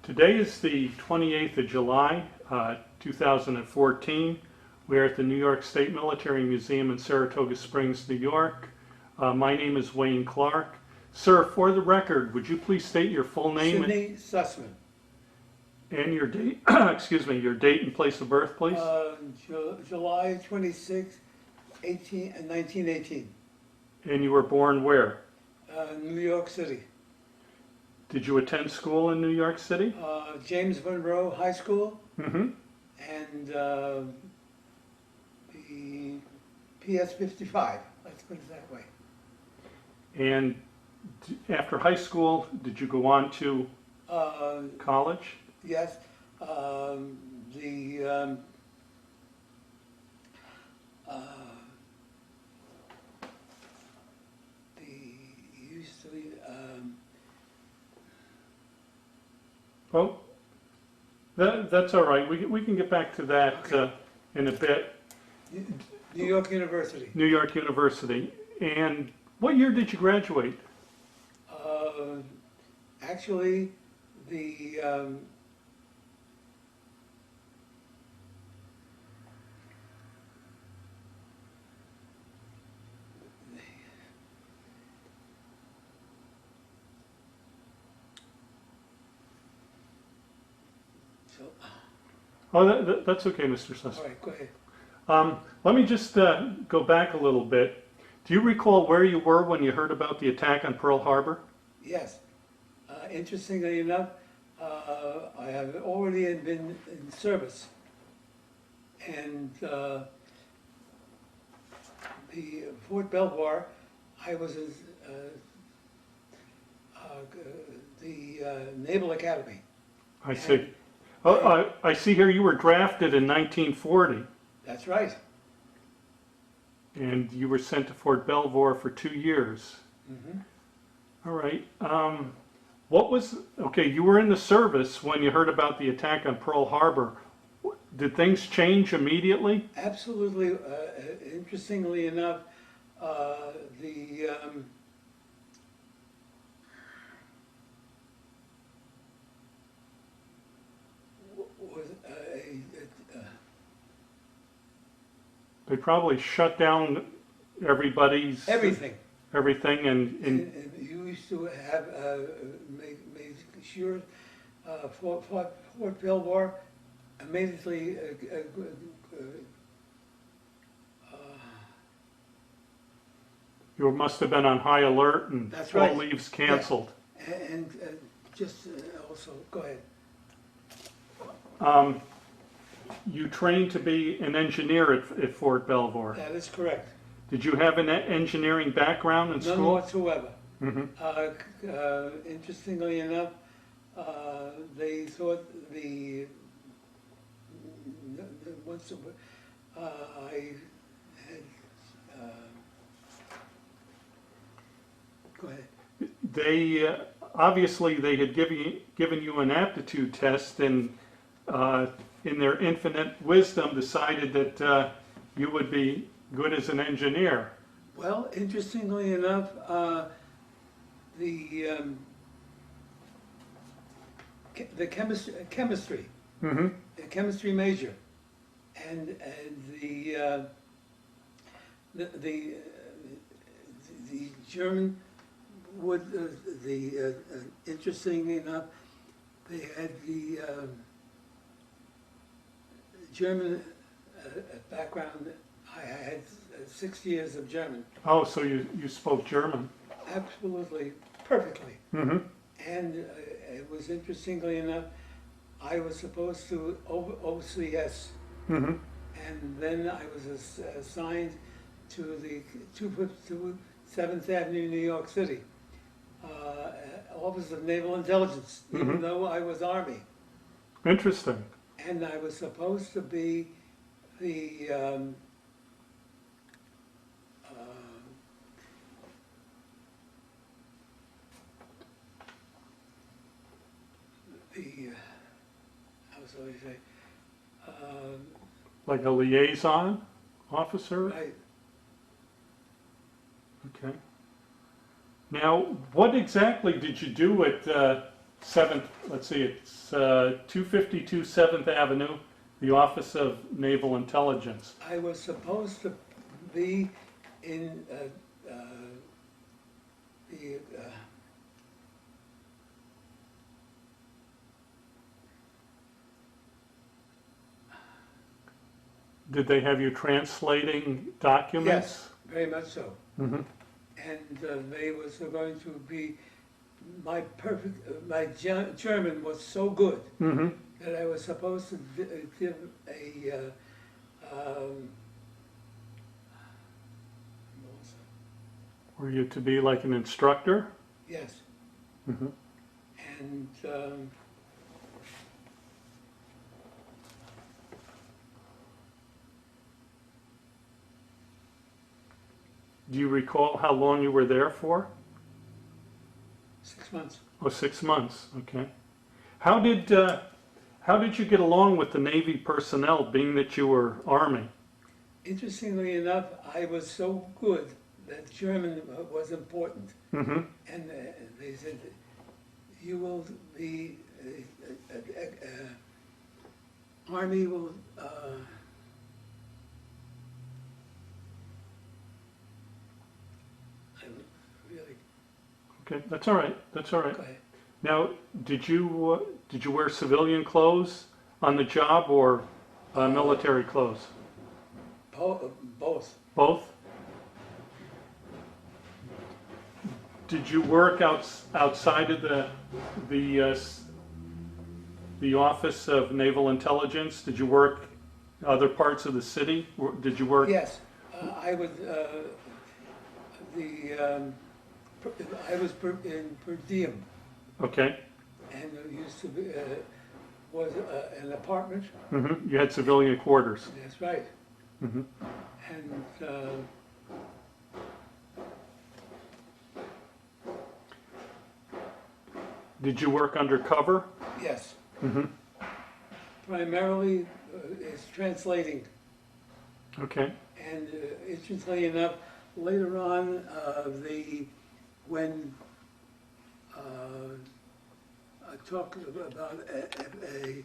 Today is the 28th of July, 2014. We're at the New York State Military Museum in Saratoga Springs, New York. My name is Wayne Clark. Sir, for the record, would you please state your full name Sidney Sussman. and your date, excuse me, your date and place of birth, please? July 26, 1918. And you were born where? New York City. Did you attend school in New York City? James Monroe High School Mm-hmm. and the PS 55. Let's put it that way. And after high school, did you go on to college? Yes. The used to be, Well, that's all right. We can get back to that in a bit. New York University. New York University. And what year did you graduate? Actually, the so, Oh, that's okay, Mr. Sussman. all right, go ahead. Let me just go back a little bit. Do you recall where you were when you heard about the attack on Pearl Harbor? Yes. Interestingly enough, I have already been in service, and the Fort Belvoir, I was the Naval Academy. I see. Oh, I see here you were drafted in 1940, That's right. and you were sent to Fort Belvoir for 2 years. Mm-hmm. All right. Okay, you were in the service when you heard about the attack on Pearl Harbor. Did things change immediately? Absolutely. Interestingly enough, the was They probably shut down everybody's everything. everything and And you used to have make sure Fort Belvoir immediately you must have been on high alert and That's all right. leaves canceled. and just also go ahead. You trained to be an engineer at Fort Belvoir. That is correct. Did you have an engineering background in None school? whatsoever. Hmm. Interestingly enough, they thought once I had go ahead. They obviously they had given you an aptitude test and in their infinite wisdom decided that you would be good as an engineer. Well, interestingly enough, the chemistry, Hmm. the chemistry major, and the German would interestingly enough, they had the German background. I had 6 years of German, Oh, so you spoke German. absolutely perfectly. Hmm. And it was interestingly enough, I was supposed to OCS, Hmm. and then I was assigned to the 7th Avenue, New York City, Office of Naval Intelligence, even Mhm. though I was Army. Interesting. And I was supposed to be the how was I say? Like a liaison officer? Right. Okay. Now, what exactly did you do at 7th, let's see, it's 252 7th Avenue, the Office of Naval Intelligence. I was supposed to be in the Did they have you translating documents? yes, very much so. Mm-hmm. And they was going to be my German was so good Mm-hmm. that I was supposed to give a Were you to be like an instructor? yes, Mm-hmm. and Do you recall how long you were there for? 6 months. Oh, 6 months, okay. How did you get along with the Navy personnel, being that you were Army? Interestingly enough, I was so good that German was important. Mm-hmm. And they said, you will be, Army will, I'm really, Okay, that's all right, that's all right. go ahead. Now, did you wear civilian clothes on the job or military clothes? Both. Both? Did you work outside of the Office of Naval Intelligence? Did you work other parts of the city? Did you work? Yes, I would, I was in per diem, Okay. and it used to be, was an apartment, Mm-hmm. You had civilian quarters. that's right. Mm-hmm. And Did you work undercover? yes, Mm-hmm. primarily it's translating. Okay. And interestingly enough, later on, when I talked about a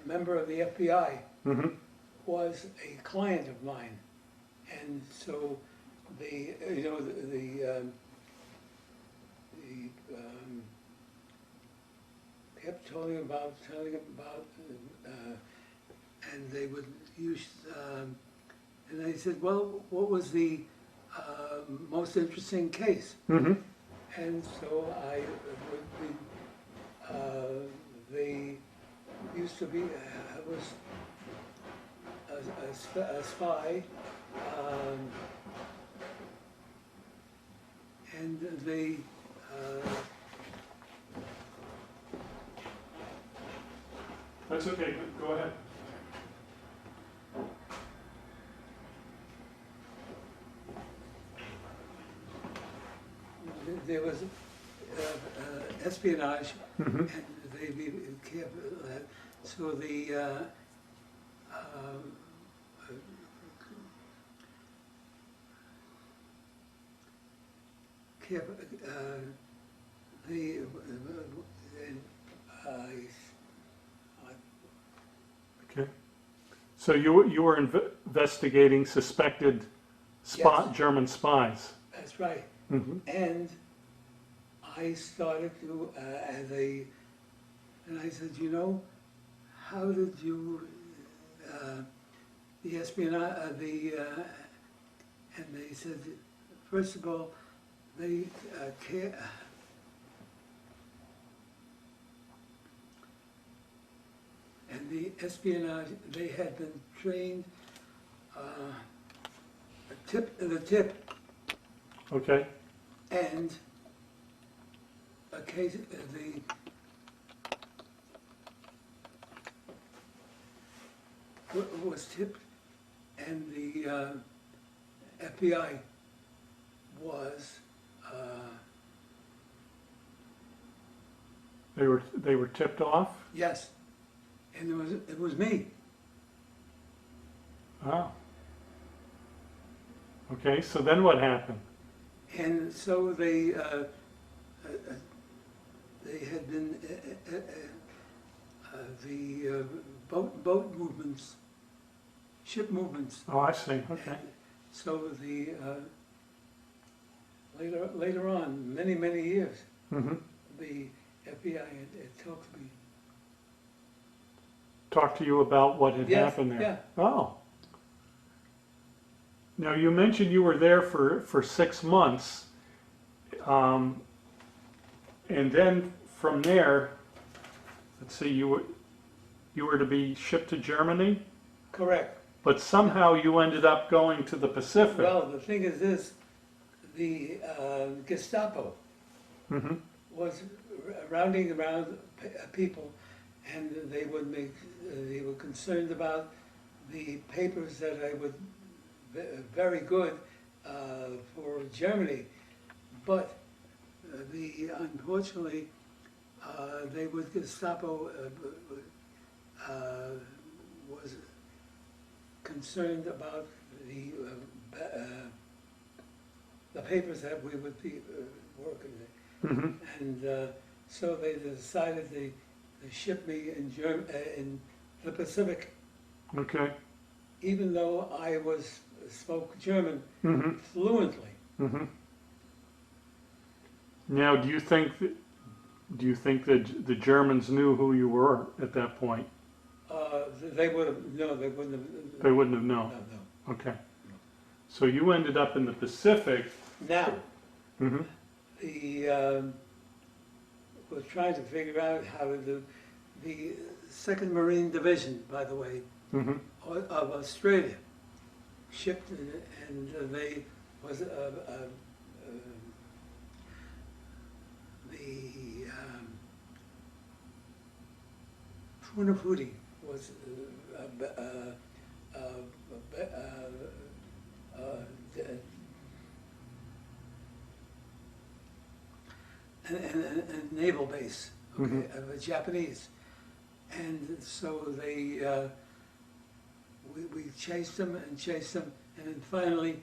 member of the FBI Mm-hmm. was a client of mine, and so kept telling about, and they would use, and I said, well, what was the most interesting case? Mm-hmm. And so I would be, they used to be, I was a spy, and they, That's okay. Go ahead. there was espionage, Mm-hmm. and they kept, so the, kept, the, Okay. So you were investigating suspected Yes. German spies. that's right. Mm-hmm. And I started to, and I said, you know, how did you, the espionage, and they said, first of all, they and the espionage, they had been trained, the tip, Okay. and a case, was tipped, and the FBI was, They were tipped off. yes, and it was me. Oh. Okay. So then what happened? And so they they had been the boat movements, ship movements. Oh, I see, okay. So the later on, many years, Mm-hmm. the FBI had talked to me. Talk to you about what had Yes, happened there? yeah. Oh. Now, you mentioned you were there for 6 months. And then from there, let's see, you were to be shipped to Germany, Correct. but somehow you ended up going to the Pacific. Well, the thing is this, the Gestapo Mm-hmm. was rounding around people, and they were concerned about the papers that I would very good for Germany, but unfortunately they would Gestapo was concerned about the papers that we would be working with. Mm-hmm. And so they decided they ship me in the Pacific, Okay. even though I spoke German Mm-hmm. fluently. Mm-hmm. Now, do you think that the Germans knew who you were at that point? They would have no, they wouldn't have. They wouldn't have known. No. Okay. So you ended up in the Pacific. Now Mm-hmm. was trying to figure out how to do the 2nd Marine Division, by the way, Mm-hmm. of Australia, shipped and they was the Funafuti was a naval base, okay, Mhm. of the Japanese, and so they we chased them, and then finally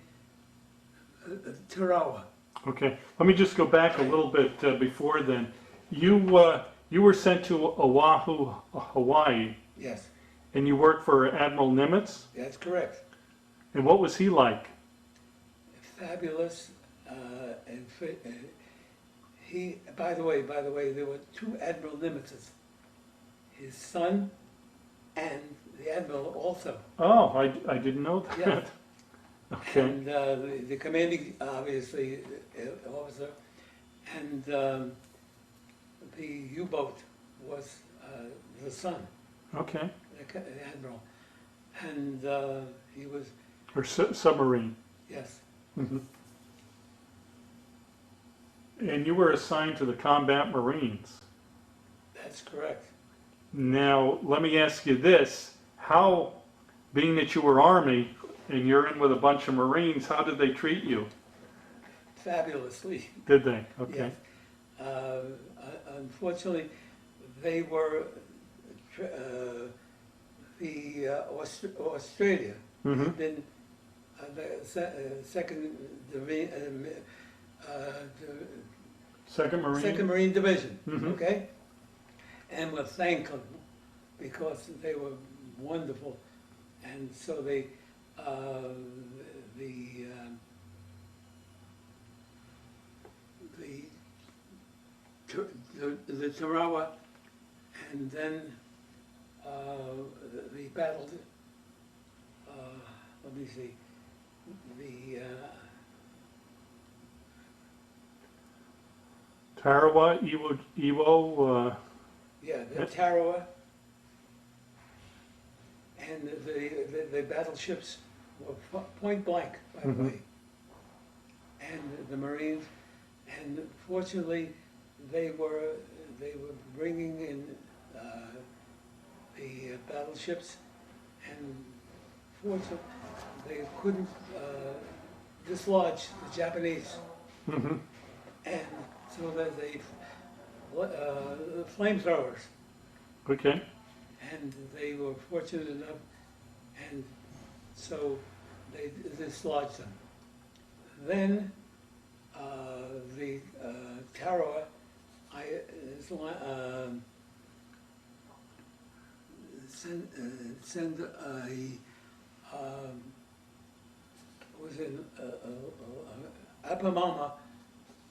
Tarawa. Okay. Let me just go back a little bit before then. You were sent to Oahu, Hawaii, Yes, and you worked for Admiral Nimitz. that's correct. And what was he like? Fabulous, and he. By the way, there were 2 Admiral Nimitzes. His son, and the admiral also. Oh, I didn't know that. Yeah. Okay. And the commanding, obviously, officer, and the U-boat was the son, Okay. the admiral, and he was, Or submarine. yes, Mhm. And you were assigned to the combat Marines. that's correct. Now, let me ask you this. How, being that you were Army and you're in with a bunch of Marines, how did they treat you? Fabulously, Did they? Okay. yes. Unfortunately, they were Australia Mm-hmm. had been second Second Marine? Second Marine Division, Mhm. okay? And we're thankful because they were wonderful. And so they, the Tarawa, and then the battle, let me see, the Tarawa, Iwo, yeah, the Tarawa, and the battleships were point blank, by the Mhm. way. And the Marines, and fortunately, they were bringing in the battleships, and fortunately, they couldn't dislodge the Japanese, mm-hmm. and so that they flamethrowers. Okay. And they were fortunate enough, and so they dislodged them. Then the Tarawa, send was in Apamama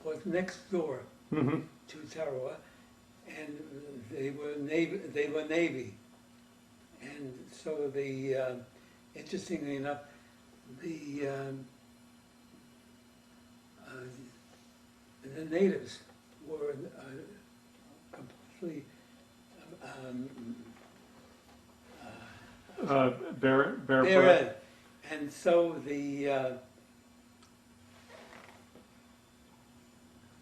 was next door Mm-hmm. to Tarawa, and they were Navy, and so interestingly enough, the natives were completely Barefoot. and so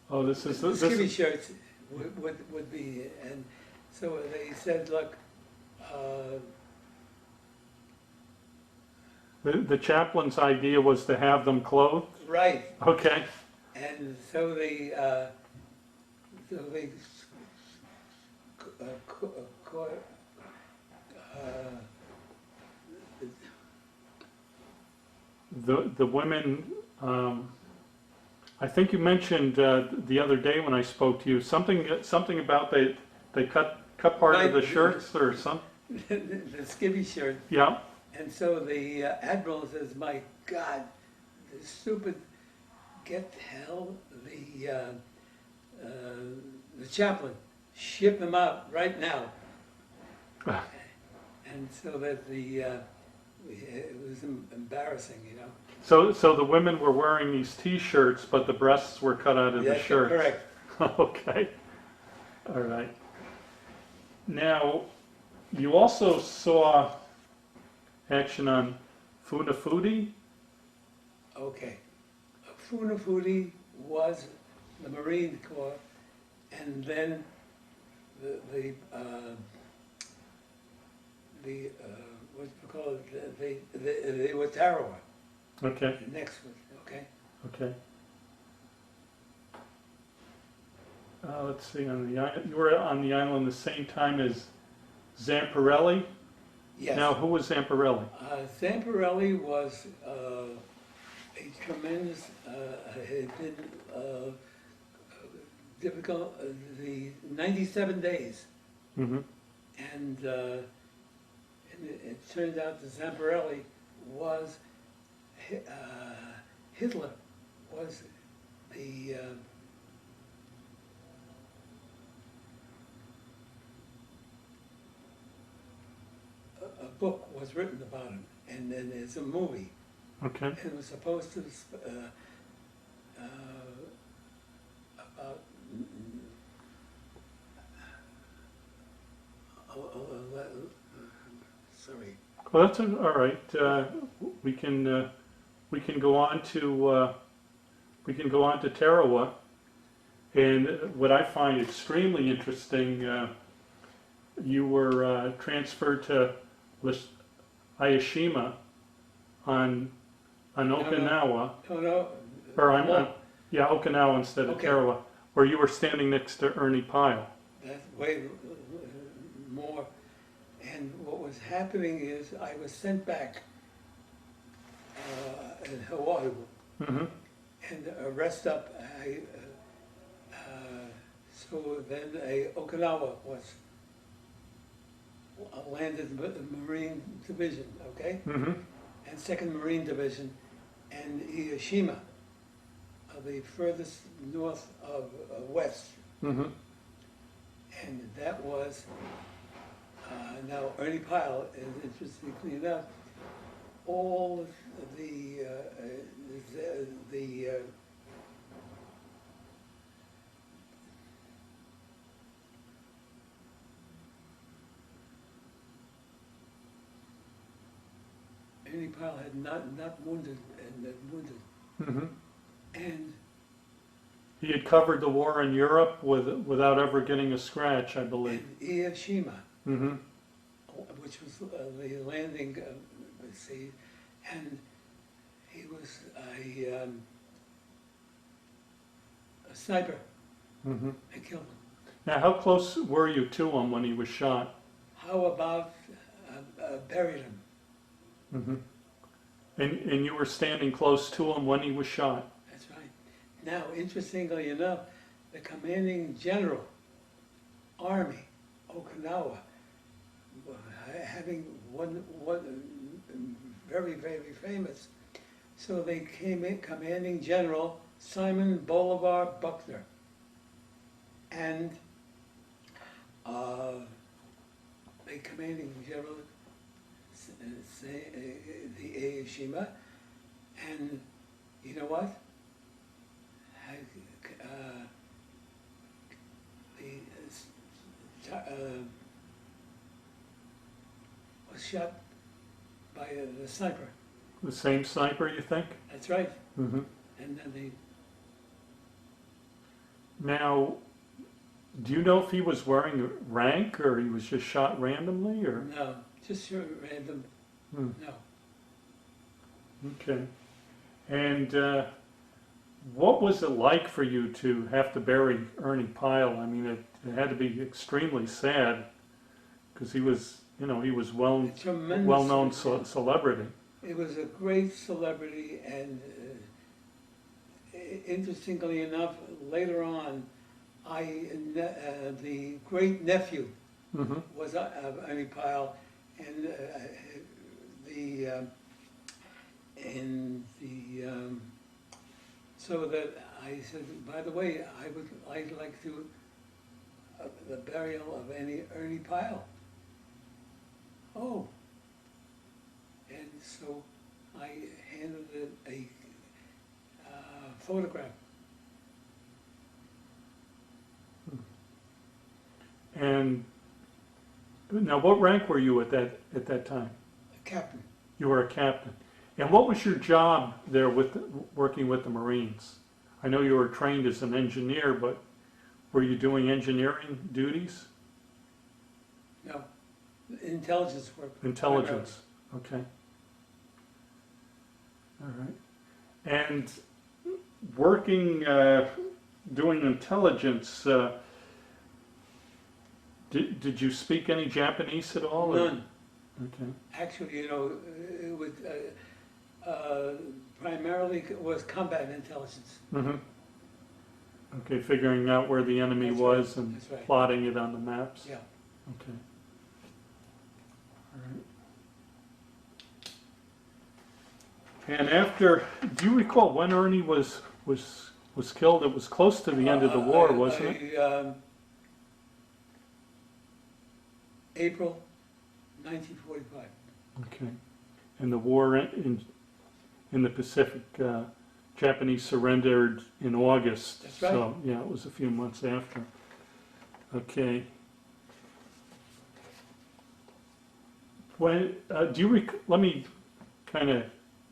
Oh, this is the this. skivvy shirts would be, and so they said, look, The chaplain's idea was to have them clothed. right, Okay. and so they uh, The women. I think you mentioned the other day when I spoke to you something about they cut part of the Right. shirts or something. the skivvy shirt. Yeah. And so the admiral says, "My God, the stupid, get the hell the chaplain, ship him out right now." And so that it was embarrassing, you know. So the women were wearing these T-shirts, but the breasts were cut out of the Yes, shirts. correct. Okay. All right. Now, you also saw action on Funafuti. Okay. Funafuti was the Marine Corps, and then the what's it called? They were Tarawa. Okay. Next one, okay? Okay. Let's see. You were on the island the same time as Zamparelli. Yes. Now, who was Zamparelli? Zamparelli was a tremendous, had been difficult, the 97 days. Mm-hmm. And it turned out that Zamparelli was, Hitler was the, a book was written about him, and then there's a movie. Okay. And it was supposed to, about, sorry. Well, that's all right. We can go on to Tarawa, and what I find extremely interesting, you were transferred to Ayashima on Okinawa, No, or on Okinawa instead of Okay. Tarawa, where you were standing next to Ernie Pyle. that's way more. And what was happening is I was sent back in Hawaii Mm-hmm. and rest up. So then Okinawa was landed the Marine Division, okay? Mm-hmm. And 2nd Marine Division, and Hiroshima, the furthest north of west. Mm-hmm. And that was, now Ernie Pyle, interestingly enough, all the Ernie Pyle had not wounded and wounded, Mm-hmm. and He had covered the war in Europe without ever getting a scratch, I believe. Hiroshima, Mm-hmm. which was the landing, see, and he was a sniper. Mm-hmm. I killed him. Now, how close were you to him when he was shot? How about buried him? Mm-hmm. And you were standing close to him when he was shot? That's right. Now, interestingly enough, the commanding general Army, Okinawa, having one very, very famous. So they came in, Commanding General Simon Bolivar Buckner, and the Commanding General, the Aoshima, and you know what? Was shot by the sniper. The same sniper, you think? That's right. Mm-hmm. And then they. Now, do you know if he was wearing a rank or he was just shot randomly, or? No, just random. Hmm. No. Okay. And what was it like for you to have to bury Ernie Pyle? I mean, it had to be extremely sad because he was, you know, he was well-known celebrity. It was a great celebrity, and interestingly enough, later on, the great nephew Mm-hmm. was Ernie Pyle, and so that I said, by the way, I'd like to the burial of Ernie Pyle. Oh, and so I handed it a photograph. And now, what rank were you at that time? A captain. You were a captain. And what was your job there working with the Marines? I know you were trained as an engineer, but were you doing engineering duties? No, intelligence work. Intelligence. Okay. All right. And working, doing intelligence. Did you speak any Japanese at all? None. Okay. Actually, you know, it was primarily was combat intelligence. Mm-hmm. Okay, figuring out where the enemy That's was right. and That's right. plotting it on the maps. Yeah. Okay. All right. And after, do you recall when Ernie was killed? It was close to the end of the war, wasn't it? April 1945. Okay. And the war in the Pacific, Japanese surrendered in August. That's right. So, yeah, it was a few months after. Okay. When, let me kind of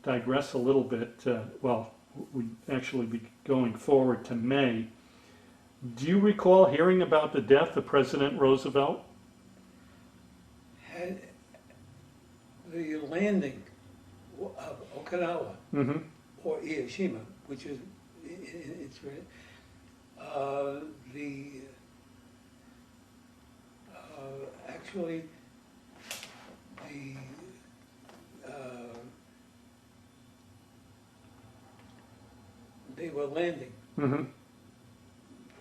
digress a little bit. Well, we actually be going forward to May. Do you recall hearing about the death of President Roosevelt? Had the landing of Okinawa, Mm-hmm. or Hiroshima, which is it's actually they were landing Mm-hmm.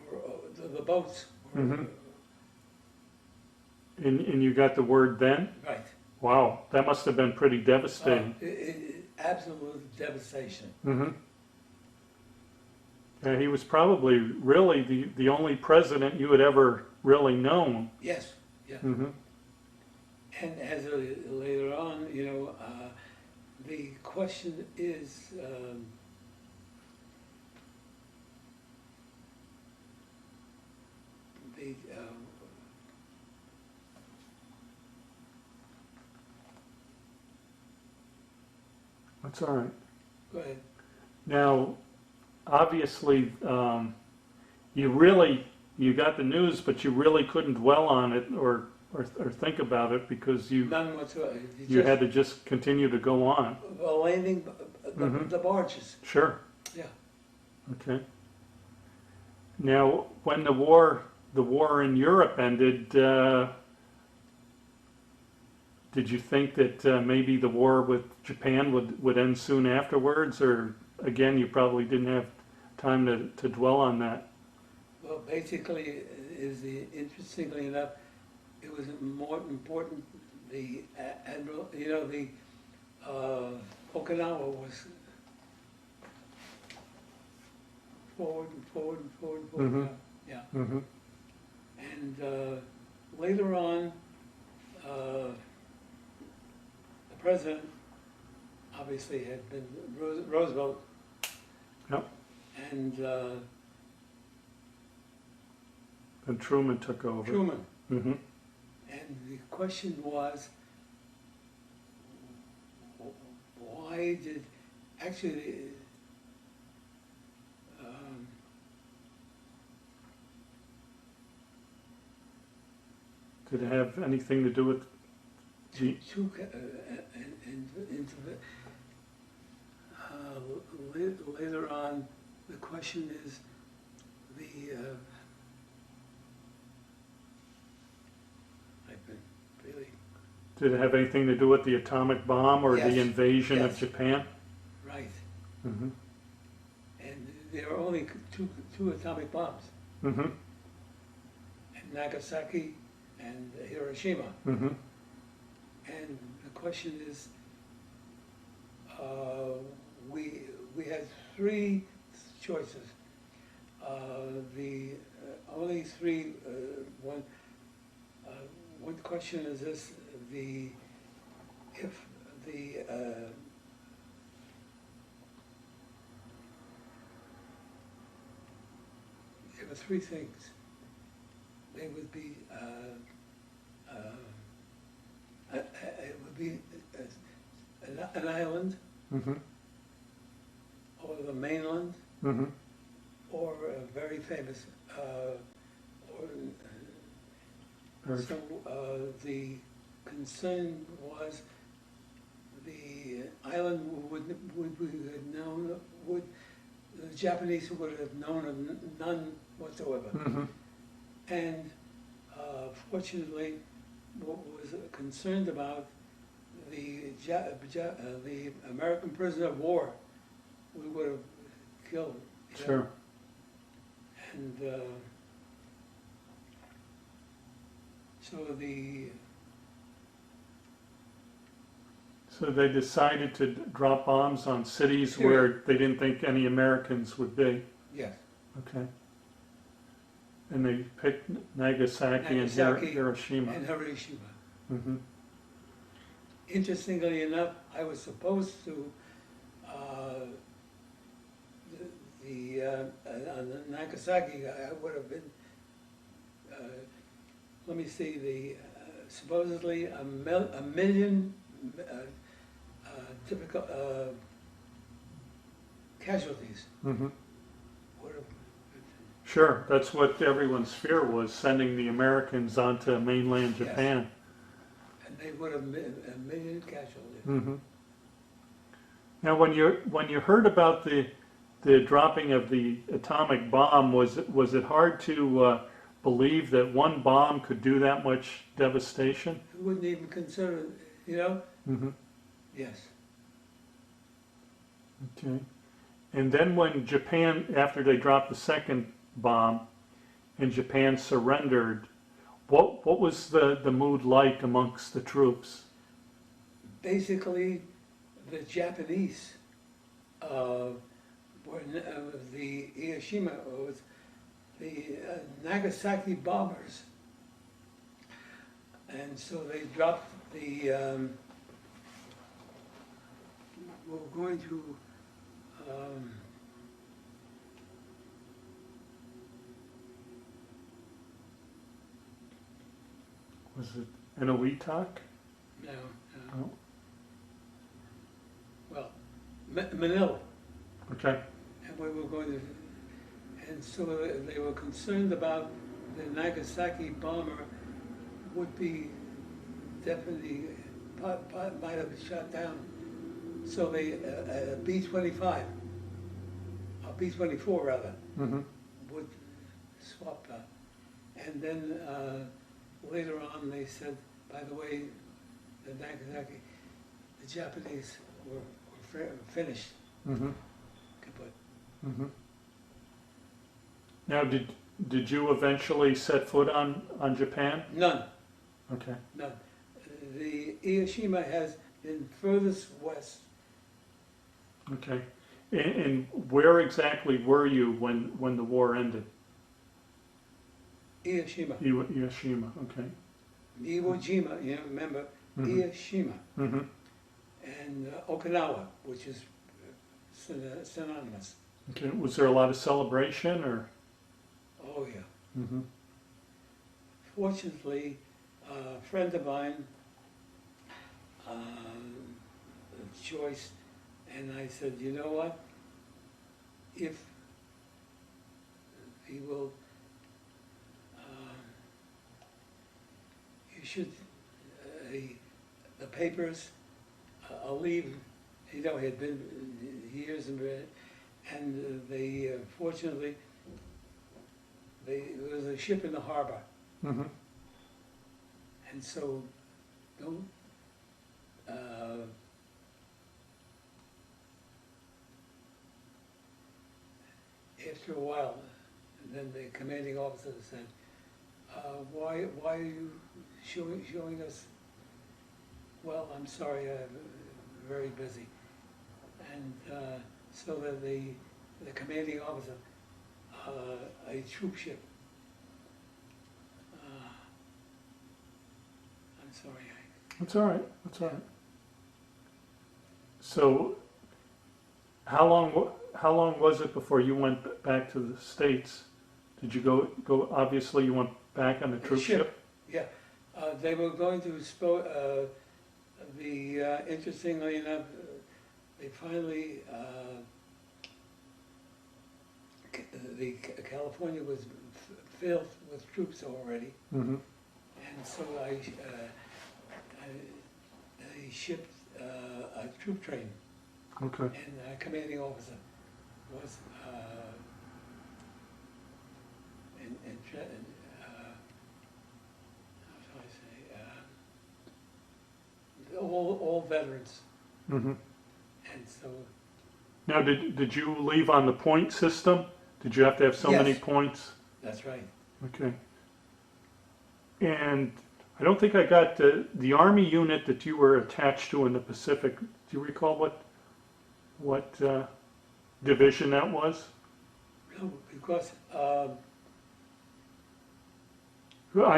for the boats. Were, Mhm. And you got the word then? Right. Wow, that must have been pretty devastating. Absolute devastation. Mm-hmm. Yeah, he was probably really the only president you had ever really known. Yes. Yeah. Mm-hmm. And as later on, you know, the question is, That's all right. go ahead. Now, obviously, you got the news, but you really couldn't dwell on it or think about it because None whatsoever. you had to just continue to go on. Landing Mhm. the barges. Sure. Yeah. Okay. Now, when the war in Europe ended, did you think that maybe the war with Japan would end soon afterwards, or again, you probably didn't have time to dwell on that? Well, basically, interestingly enough, it was more important, the admiral, you know, the Okinawa was forward and forward and forward and forward. Mhm. Yeah. Mm-hmm. And later on, the president obviously had been Roosevelt, Yep. and Then Truman took over. Truman. Mm-hmm. And the question was, why did, actually, Did it have anything to do with the? later on, the question is the, I've been really, Did it have anything to do with the atomic bomb or Yes, the invasion of yes. Japan? right, Mm-hmm. and there were only two atomic bombs, Mm-hmm. and Nagasaki and Hiroshima. Mm-hmm. And the question is, we had three choices. The only three, one question is this: if the there were three things. They would be it would be an island, Mm-hmm. or the mainland, Mm-hmm. or a very famous, so the concern was the island would we have known, the Japanese would have known of none whatsoever. Mm-hmm. And fortunately, what was concerned about the American prisoner of war, we would have killed. You know? Sure. And So they decided to drop bombs on cities Sure. where they didn't think any Americans would be. yes, Okay. And they picked Nagasaki, Nagasaki and Hiroshima. and Hiroshima. Mm-hmm. Interestingly enough, I was supposed to on the Nagasaki, I would have been. Let me see, the supposedly a million typical casualties Mm-hmm. would have. Sure, that's what everyone's fear was, sending the Americans onto mainland Yes. Japan. And they would have a million casualties. Mm-hmm. Now, when you heard about the dropping of the atomic bomb, was it hard to believe that one bomb could do that much devastation? You wouldn't even consider it, you know? Mm-hmm. Yes. Okay. And then when Japan, after they dropped the second bomb, and Japan surrendered, what was the mood like amongst the troops? Basically, the Japanese were the Hiroshima, was the Nagasaki bombers, and so they dropped the. We're going to. Was it Enowetak? No, Oh, well, Manila. okay. And we were going to, and so they were concerned about the Nagasaki bomber would be definitely, might have been shot down. So they, B-25, or B-24 rather, Mm-hmm. would swap that. And then later on they said, by the way, the Nagasaki, the Japanese were finished, Mm-hmm. kaput. Mm-hmm. Now, did you eventually set foot on Japan? None, Okay. none. The Hiroshima has been furthest west. Okay. And where exactly were you when the war ended? Hiroshima. Hiroshima. Okay. Iwo Jima, you know, remember, Mhm. Hiroshima. Mm-hmm. And Okinawa, which is synonymous. Okay. Was there a lot of celebration or? Oh, yeah. Mm-hmm. Fortunately, a friend of mine, Joyce, and I said, you know what? If he will, you should, the papers, I'll leave, you know, it had been years and they, fortunately, there was a ship in the harbor. Mm-hmm. And so, don't, after a while, then the commanding officer said, why are you showing us? Well, I'm sorry, I'm very busy. And so that the commanding officer, a troop ship, I'm sorry, That's all right. That's all right. So, how long was it before you went back to the States? Did you go? Obviously, you went back on the troop ship. Yeah, they were going to interestingly enough, they finally, California was filled with troops already, Mm-hmm. and so I shipped a troop train, Okay. and our commanding officer was how shall I say, all veterans, Mm-hmm. and so Now, did you leave on the point system? Did you have to have so many Yes. points? that's right. Okay. And I don't think I got the Army unit that you were attached to in the Pacific. Do you recall what division that was? No, because I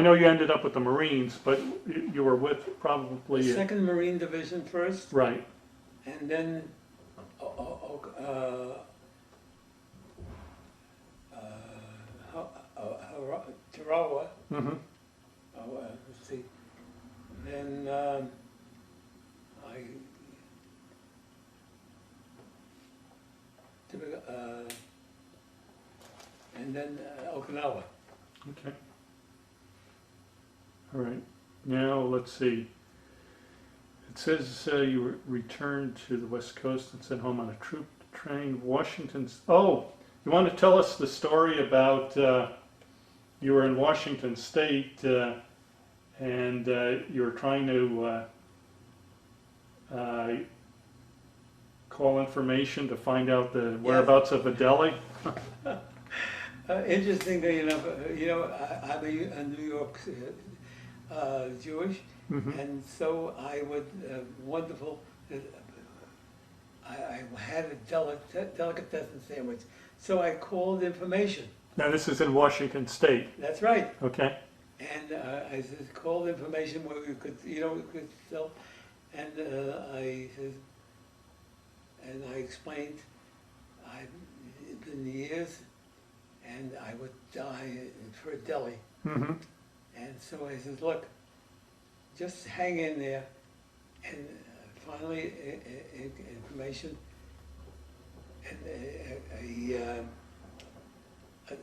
know you ended up with the Marines, but you were with the probably Second Marine Division first, right. and then Tarawa. Mm-hmm. Let's see. Then I and then Okinawa. Okay. All right. Now let's see. It says you returned to the West Coast and sent home on a troop train. Washington's. Oh, you want to tell us the story about you were in Washington State and you were trying to call information to find out the whereabouts of a deli. Interestingly enough, I'm a New York Jewish, Mm-hmm. and so I would wonderful. I had a delicatessen sandwich, so I called information. Now this is in Washington State. That's right. Okay. And I said, called information where we could, we could sell. And I said, and I explained, I've been years, and I would die for a deli. Mm-hmm. And so I said, look, just hang in there. And finally, information, and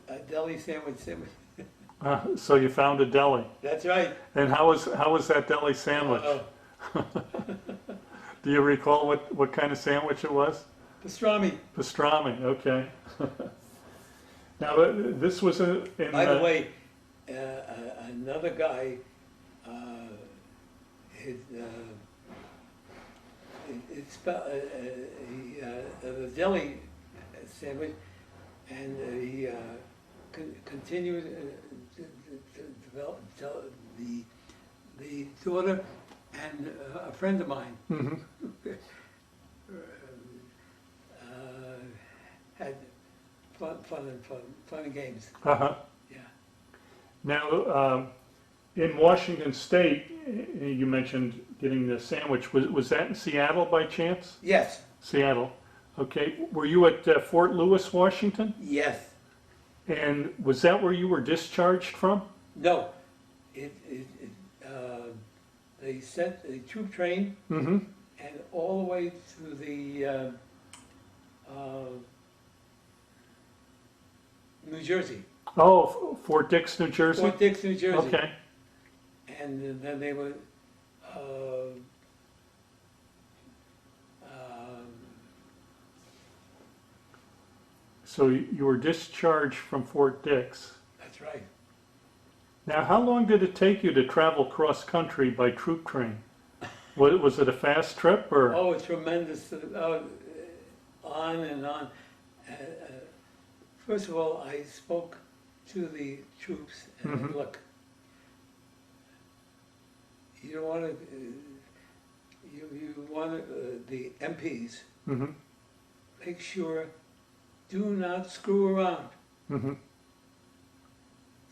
a deli sandwich. So you found a deli. That's right. And how was that deli sandwich? Do you recall what kind of sandwich it was? Pastrami. Pastrami. Okay. Now this was in. By the way, another guy, the deli sandwich, and continued to develop the daughter and a friend of mine Mm-hmm. had fun and games. Uh-huh. Yeah. Now, in Washington State, you mentioned getting the sandwich. Was that in Seattle by chance? Yes. Seattle. Okay. Were you at Fort Lewis, Washington? Yes. And was that where you were discharged from? No. They sent a troop train Mm-hmm. and all the way to the New Jersey, Oh, Fort Dix, New Jersey? Fort Dix, New Jersey. Okay. And then they were, So you were discharged from Fort Dix. that's right. Now, how long did it take you to travel cross-country by troop train? Was it a fast trip, or? Oh, tremendous, on and on. First of all, I spoke to the troops and said, Mhm. look, you don't want to, you want the MPs, Mm-hmm. make sure, do not screw around. Mm-hmm.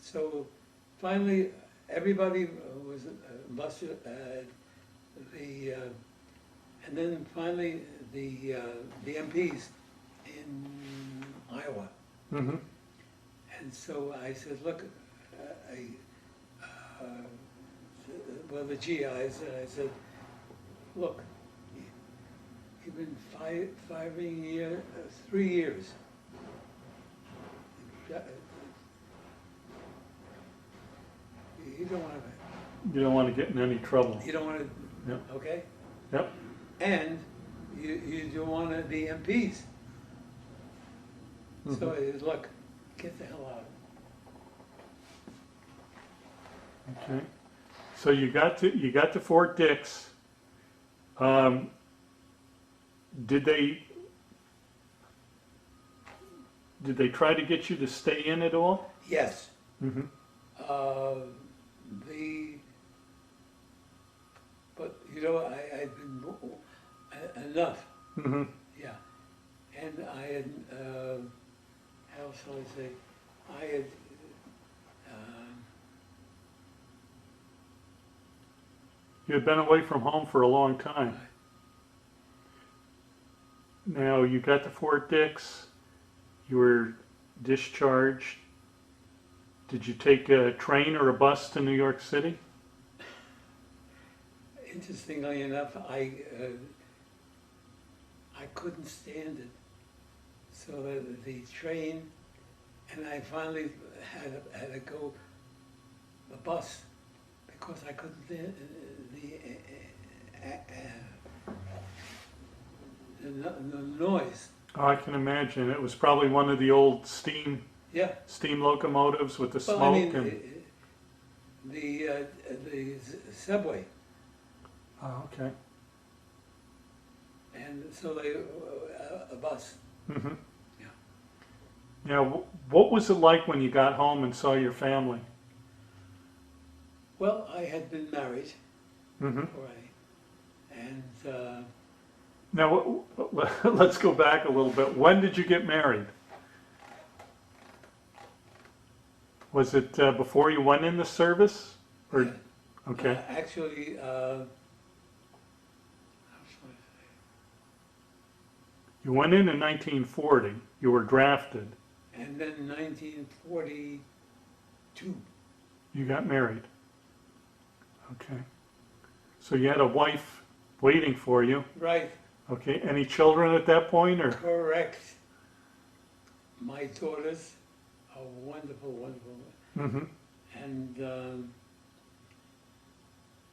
So finally, everybody was mustered, and then finally the MPs in Iowa. Mm-hmm. And so I said, look, well, the GIs, and I said, look, you've been fighting here 3 years. You don't want to. You don't want to get in any trouble. You don't want to. Yep. Okay. Yep. And you don't want to be MPs. So Mhm. I said, look, get the hell out. Okay. So you got to Fort Dix. Did they try to get you to stay in at all? Yes. Mm-hmm. But you know, I'd been enough. Mm-hmm. Yeah. And I had, how shall I say, I had, You had been away from home for a long time. Now you got to Fort Dix. You were discharged. Did you take a train or a bus to New York City? interestingly enough, I couldn't stand it. So the train, and I finally had to go the bus because I couldn't the noise. Oh, I can imagine. It was probably one of the old steam Yeah. locomotives with the Well, smoke. I mean, And the subway, oh, okay. and so they a bus. Mm-hmm. Yeah. Now, what was it like when you got home and saw your family? Well, I had been married Mm-hmm. already, and Now, let's go back a little bit. When did you get married? Was it before you went in the service? Or, yeah, okay. actually, how shall I say? You went in 1940. You were drafted. And then 1942. You got married. Okay. So you had a wife waiting for you. Right, Okay. Any children at that point, or? correct. My daughters are wonderful, wonderful. Mm-hmm. And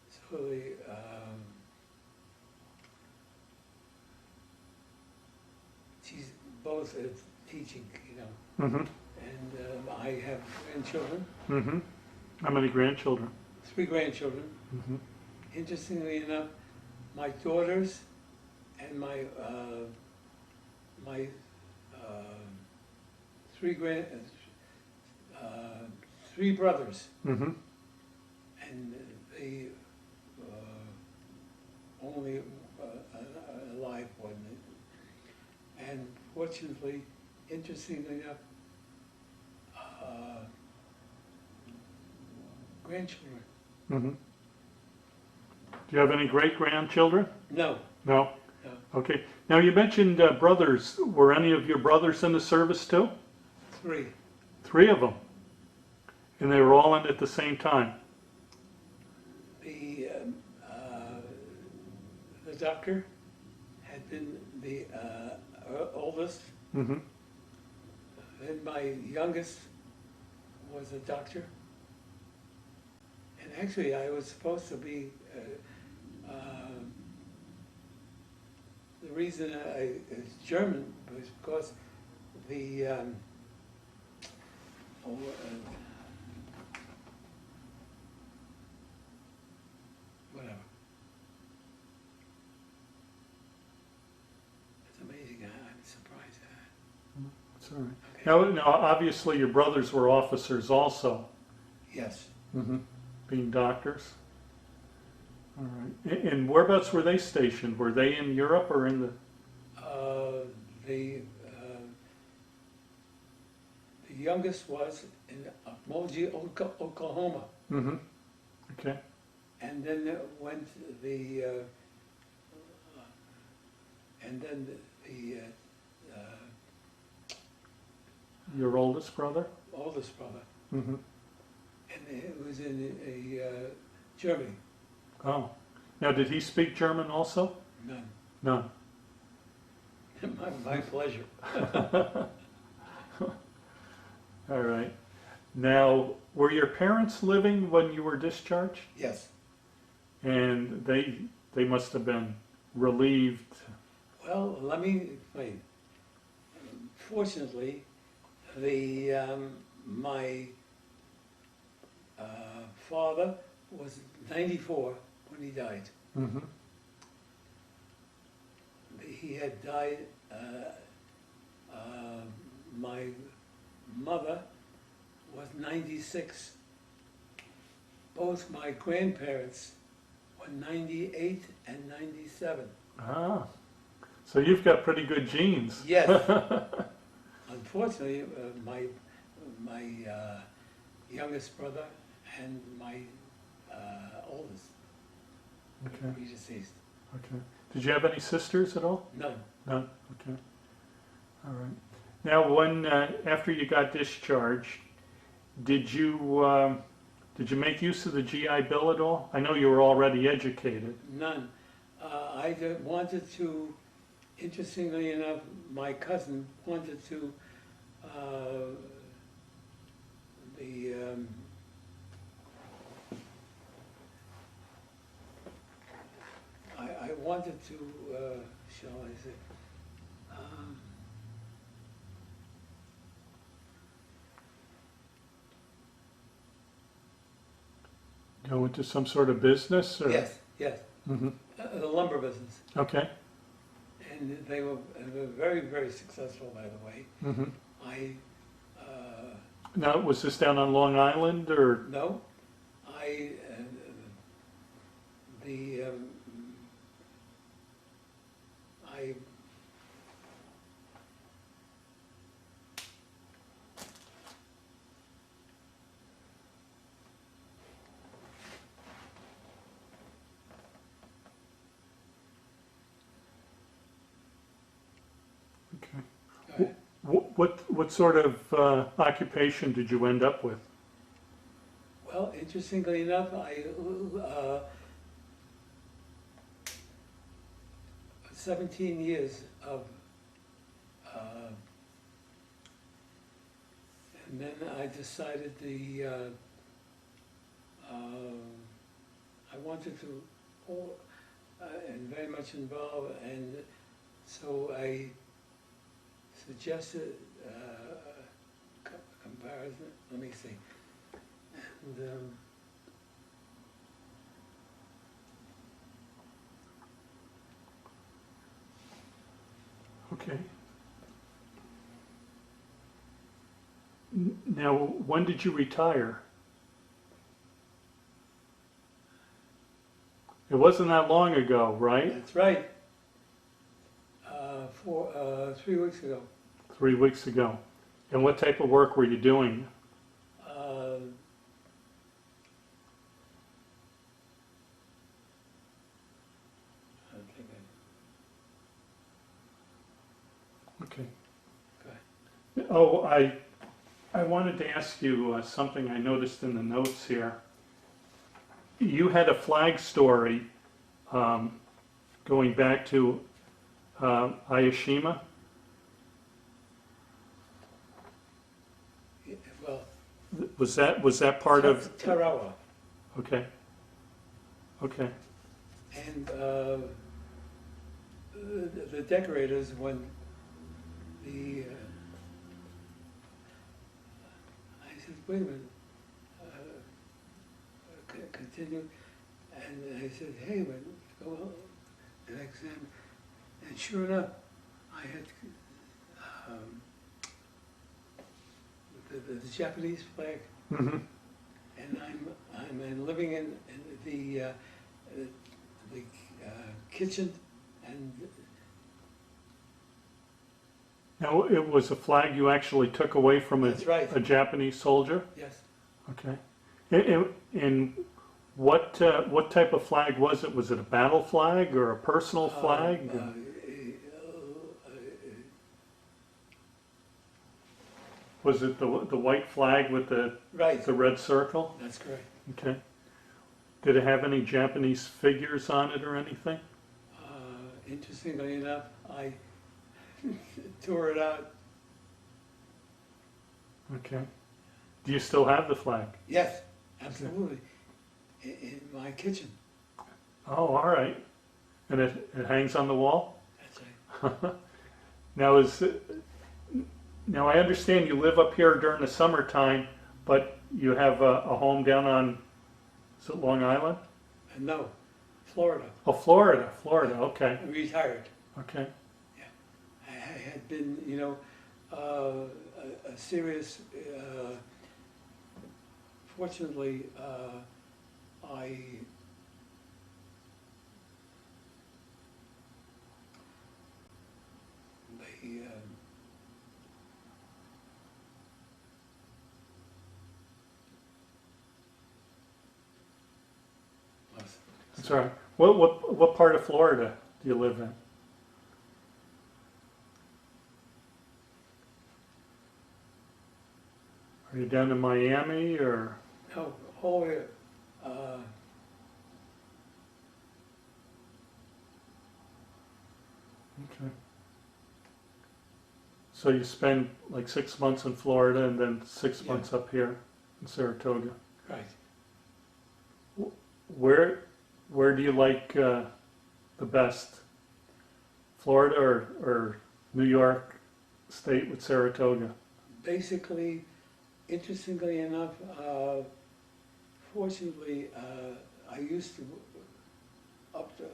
so she's both teaching, you know, Mm-hmm. and I have grandchildren, Mm-hmm. How many grandchildren? 3 grandchildren. Mm-hmm. Interestingly enough, my daughters and my 3 three brothers, Mm-hmm. and they only alive one. And fortunately, interestingly enough, grandchildren. Mm-hmm. Do you have any great-grandchildren? No, No? no, Okay. Now you mentioned brothers. Were any of your brothers in the service too? three. 3 of them. And they were all in at the same time. The doctor had been the oldest. Mm-hmm. Then my youngest was a doctor. And actually, I was supposed to be, the reason I is German was because the, whatever. It's amazing, I'm surprised. That's all right. Okay. Now, obviously your brothers were officers also. Yes. Mm-hmm. Being doctors. All right. And whereabouts were they stationed? Were they in Europe or in the... The youngest was in Moji, Oklahoma, Mm-hmm. Okay. and then went the Your oldest brother? oldest brother, Mm-hmm. and it was in Germany. Oh. Now, did he speak German also? None. None. My pleasure. All right. Now, were your parents living when you were discharged? Yes. And they must have been relieved. Well, let me explain. Fortunately, my father was 94 when he died. Mm-hmm. He had died. My mother was 96. Both my grandparents were 98 and 97. Ah. So you've got pretty good genes. Yes. Unfortunately, my youngest brother and my oldest Okay. were deceased. Okay. Did you have any sisters at all? None. None. Okay. All right. Now, when after you got discharged, did you make use of the GI Bill at all? I know you were already educated. None. Wanted to, interestingly enough, my cousin wanted to, I wanted to, shall I say, Go into some sort of business? Or? yes, yes, Mm-hmm. the lumber business. Okay. And they were very, very successful, by the way. Mm-hmm. I, Now, was this down on Long Island or? no, I, I, Okay. What sort of occupation did you end up with? well, interestingly enough, 17 years of, and then I decided I wanted to, and very much involved, and so I suggested comparison. Let me see. And, Okay. Now, when did you retire? It wasn't that long ago, right? That's right. 3 weeks ago. 3 weeks ago. And what type of work were you doing? Uh, I think Okay. Okay. Oh, I wanted to ask you something I noticed in the notes here. You had a flag story going back to Ayashima. Well, Was that part of? Tarawa. Okay. Okay. And the decorators, when the I said, wait a minute, continue, and I said, hey, when go on the next time, and sure enough, I had the Japanese flag, Mm-hmm. and I'm living in the kitchen, and Now, it was a flag you actually took away from that's right. a Japanese soldier? Yes. Okay. And what type of flag was it? Was it a battle flag or a personal flag? Was it the white flag with Right. the red circle? That's correct. Okay. Did it have any Japanese figures on it or anything? Interestingly enough, I tore it out. Okay. Do you still have the flag? Yes, absolutely. In my kitchen. Oh, all right. And it hangs on the wall? That's right. Now I understand you live up here during the summertime, but you have a home down on, is it Long Island? No, Florida. Oh, Florida, okay, I retired. okay. I had been, a serious, fortunately, they, That's all right. What part of Florida do you live in? Are you down in Miami or? no, all the way, Okay. So you spend like 6 months in Florida and then 6 Yeah. months up here in Saratoga. right. Where do you like the best? Florida or New York State with Saratoga? Basically, interestingly enough, fortunately, I used to, up to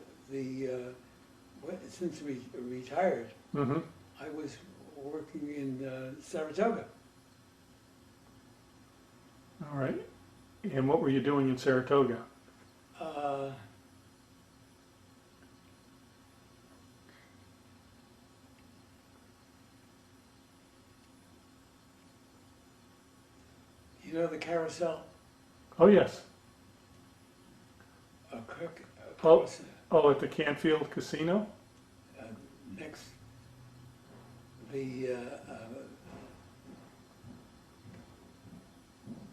since we retired, Mm-hmm. I was working in Saratoga. All right. And what were you doing in Saratoga? You know the carousel? Oh, yes. Oh. Oh, at the Canfield Casino? Next, the,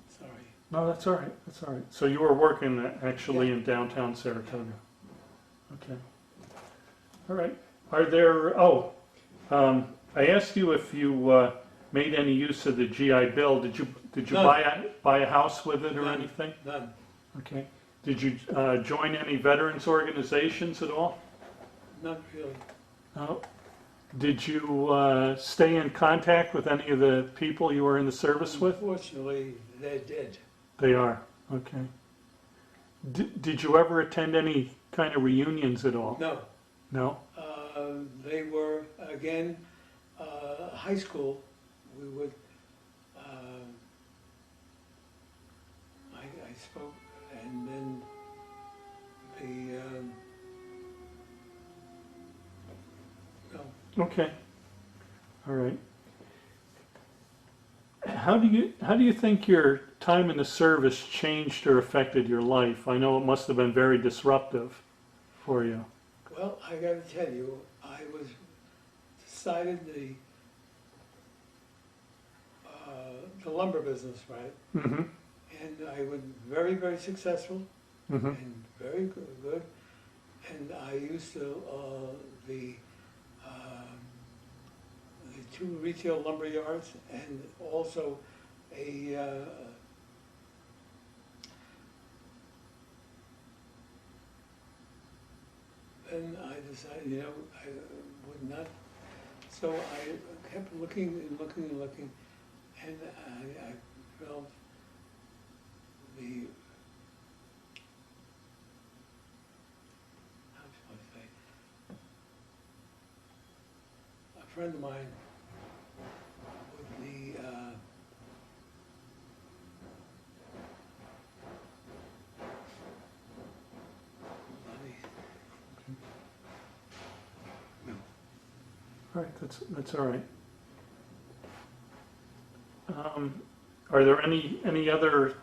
sorry, No, that's all right. That's all right. So you were working actually in downtown Saratoga. Okay. All right. Are there? I asked you if you made any use of the GI Bill. Did you None. buy a house with it or None. anything? none, Okay. Did you join any veterans organizations at all? not really. No. Did you stay in contact with any of the people you were in the service with? Unfortunately, they're dead. They are. Okay. Did you ever attend any kind of reunions at all? No, No? they were, again, high school, we would spoke, and then the, no, Okay. All right. How do you think your time in the service changed or affected your life? I know it must have been very disruptive for you. well, I gotta tell you, I was decided the lumber business, right? Mm-hmm. And I was very, very successful Mm-hmm. and very good. And I used to, the two retail lumber yards and also a, and I decided, you know, I would not, so I kept looking and looking and looking, and I felt the, how shall I say, a friend of mine with the, no, All right, that's all right. Are there any other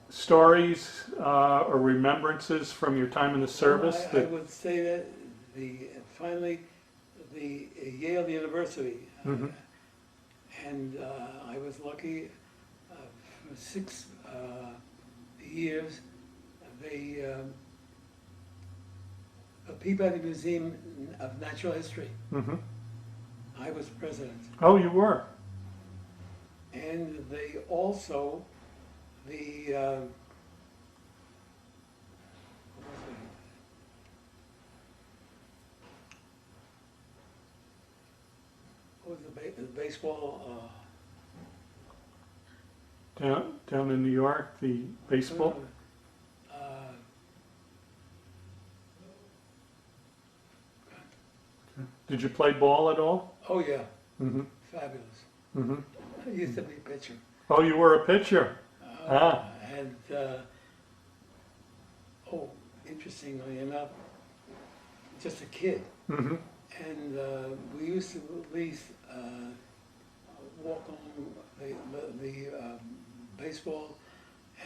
stories or remembrances from your time in the service? I would say that finally, the Yale University, Mhm. and I was lucky, for 6 years, the Peabody Museum of Natural History, Mm-hmm. I was president. Oh, you were. And they also, the, what was it? What was the baseball, Down in New York, the baseball. uh, Did you play ball at all? oh yeah, Mm-hmm. fabulous. Mm-hmm. I used to be a pitcher. Oh, you were a pitcher. Ah. And, oh, interestingly enough, just a kid. Mm-hmm. And we used to at least walk on the baseball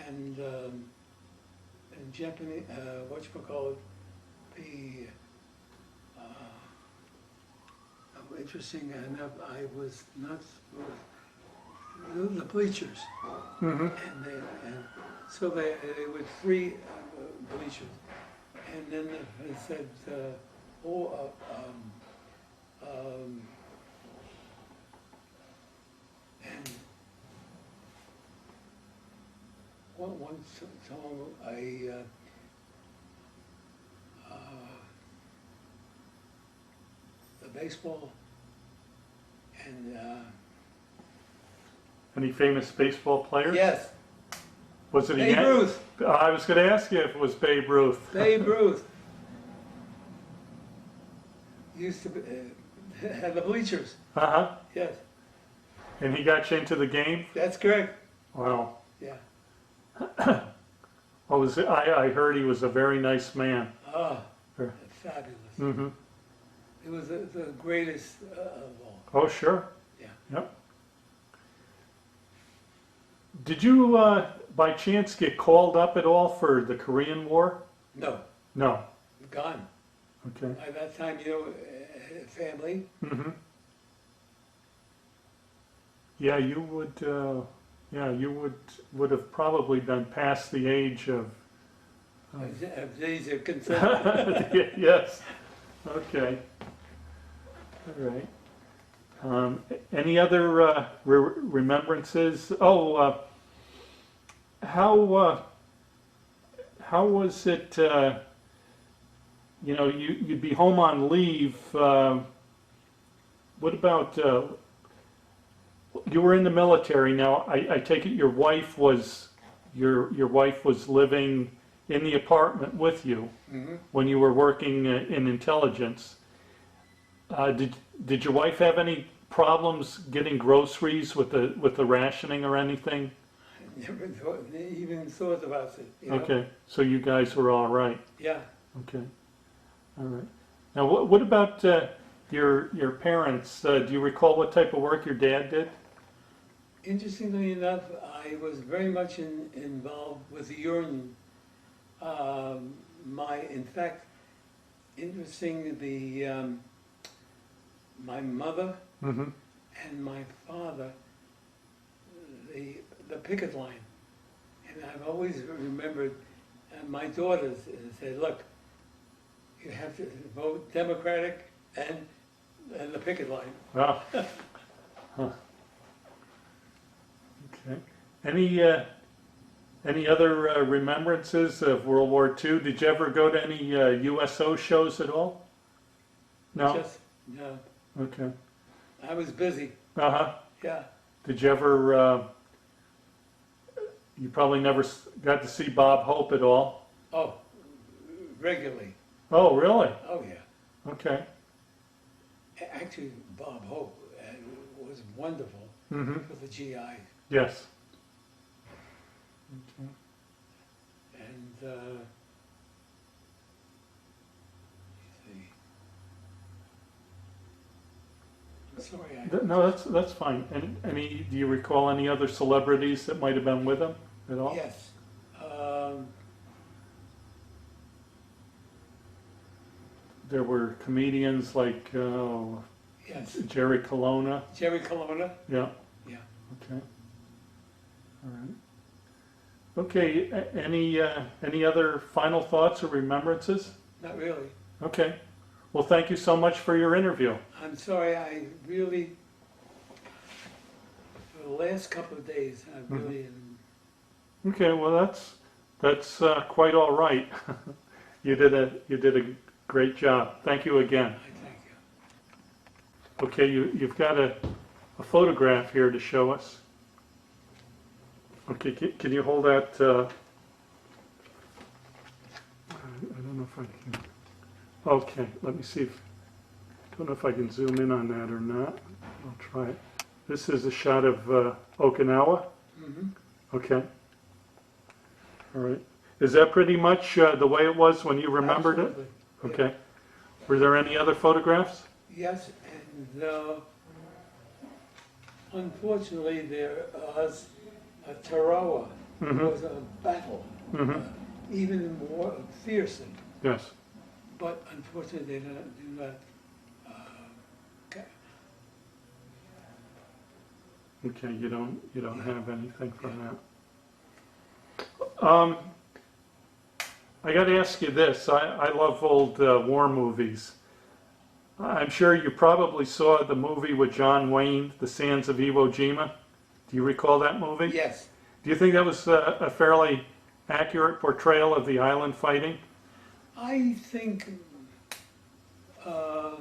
and jumping, whatchamacallit, the, interesting enough, I was not supposed, the bleachers. Mm-hmm. And so they were 3 bleachers. And then it said, and once someone, the baseball and, Any famous baseball players? yes, Was it Babe Ruth, I was going to ask you if it was Babe Ruth. Babe Ruth. Used to be, have the bleachers, Uh-huh. yes, And he got you into the game? that's correct, Wow. yeah. I heard he was a very nice man. Ah, Sure. fabulous. Mm-hmm. It was the greatest of all, Oh, sure. yeah. Yep. Did you, by chance, get called up at all for the Korean War? No, No. gone. Okay. By that time, you know, family, Mm-hmm. Yeah, you would. Yeah, you would have probably been past the age of. of these are concerned. Yes. Okay. All right. Any other remembrances? Oh, how was it? You know, you'd be home on leave. What about? You were in the military. Now, I take it your wife was living in the apartment with you Mhm. when you were working in intelligence. Did your wife have any problems getting groceries with the rationing or anything? never thought, even thought about it, you know? Okay, so you guys were all right. Yeah. Okay, all right. Now, what about your parents? Do you recall what type of work your dad did? Interestingly enough, I was very much involved with the Union. In fact, interesting, my mother Mm-hmm. and my father, the picket line. And I've always remembered my daughters said, look, you have to vote Democratic and the picket line. Wow. Huh. Okay. Any other remembrances of World War II? Did you ever go to any USO shows at all? No? No, Okay. I was busy, Uh-huh. yeah. Did you ever, you probably never got to see Bob Hope at all? Oh, regularly, Oh, really? oh yeah. Okay. Actually, Bob Hope was wonderful Mm-hmm. for the GI. Yes. Okay. And, let's see. I'm sorry, No, that's fine. Any, do you recall any other celebrities that might have been with him at all? yes. There were comedians like Yes, Jerry Colonna. Jerry Colonna, Yeah. yeah. Okay. All right. Okay. Any other final thoughts or remembrances? Not really. Okay. Well, thank you so much for your interview. I'm sorry, I really, for the last couple of days, I really, Okay. Well, that's quite all right. You did a great job. Thank you again. I thank you. Okay. You've got a photograph here to show us. Okay. Can you hold that? I don't know if I can. Okay, let me see if, don't know if I can zoom in on that or not. I'll try it. This is a shot of Okinawa. Mm-hmm. Okay. All right. Is that pretty much the way it was when you remembered Absolutely. it? Okay. Were there any other photographs? Yes, and unfortunately there was a Tarawa. Mhm. There was a battle, Mm-hmm. even more fearsome. Yes. But unfortunately, they do not. Okay, you don't have anything from Yeah. that. I got to ask you this. I love old war movies. I'm sure you probably saw the movie with John Wayne, The Sands of Iwo Jima. Do you recall that movie? Yes, Do you think that was a fairly accurate portrayal of the island fighting? I think. How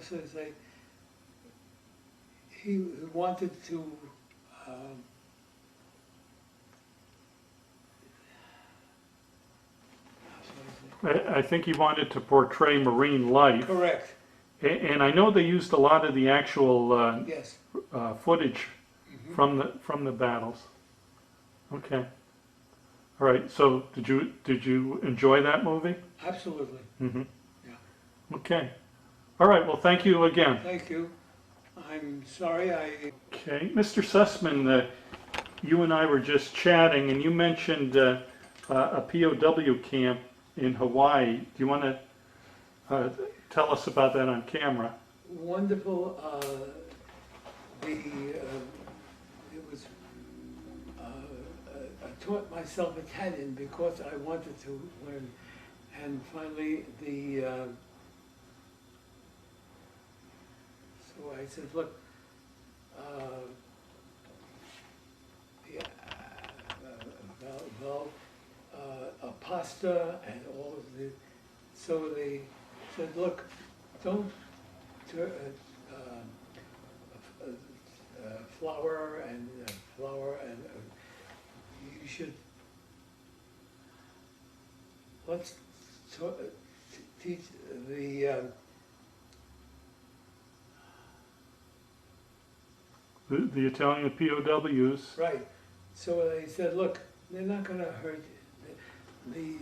should I say? He wanted to. How should I say? I think he wanted to portray marine life. Correct. And I know they used a lot of the actual Yes. footage Mhm. from the battles. Okay. All right. So did you enjoy that movie? Absolutely. Mm-hmm. Yeah. Okay. All right. Well, thank you again. Thank you. I'm sorry I. Okay, Mr. Sussman, you and I were just chatting, and you mentioned a POW camp in Hawaii. Do you want to tell us about that on camera? Wonderful. It was. I taught myself Italian because I wanted to learn, and finally So I said, look. A pasta and all of the. So they said, look, don't. Flour and you should let's teach The Italian POWs. right. So they said, look, they're not gonna hurt you.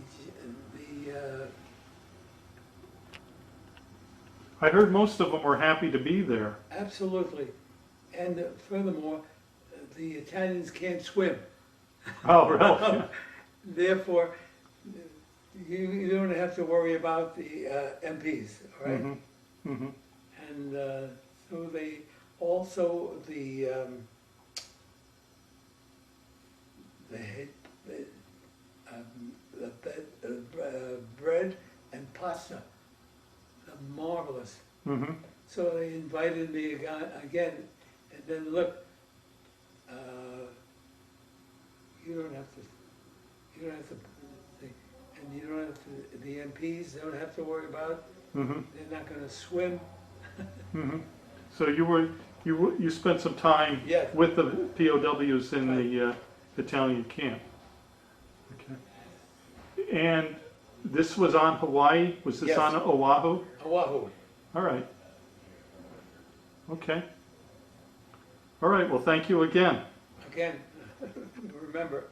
I heard most of them were happy to be there. Absolutely. And furthermore, the Italians can't swim. Oh, really? Therefore, you don't have to worry about the MPs, all right? Mm-hmm. Mm-hmm. And so they also, bread and pasta, they're marvelous. Mm-hmm. So they invited me again, and then look, you don't have to, and you don't have to, the MPs don't have to worry about it. Mm-hmm. They're not gonna swim. Mm-hmm. So you spent some time Yes. with the POWs in the Italian camp. Okay. And this was on Hawaii? Was this Yes. on Oahu? Oahu. All right. Okay. All right, well, thank you again. Again, remember,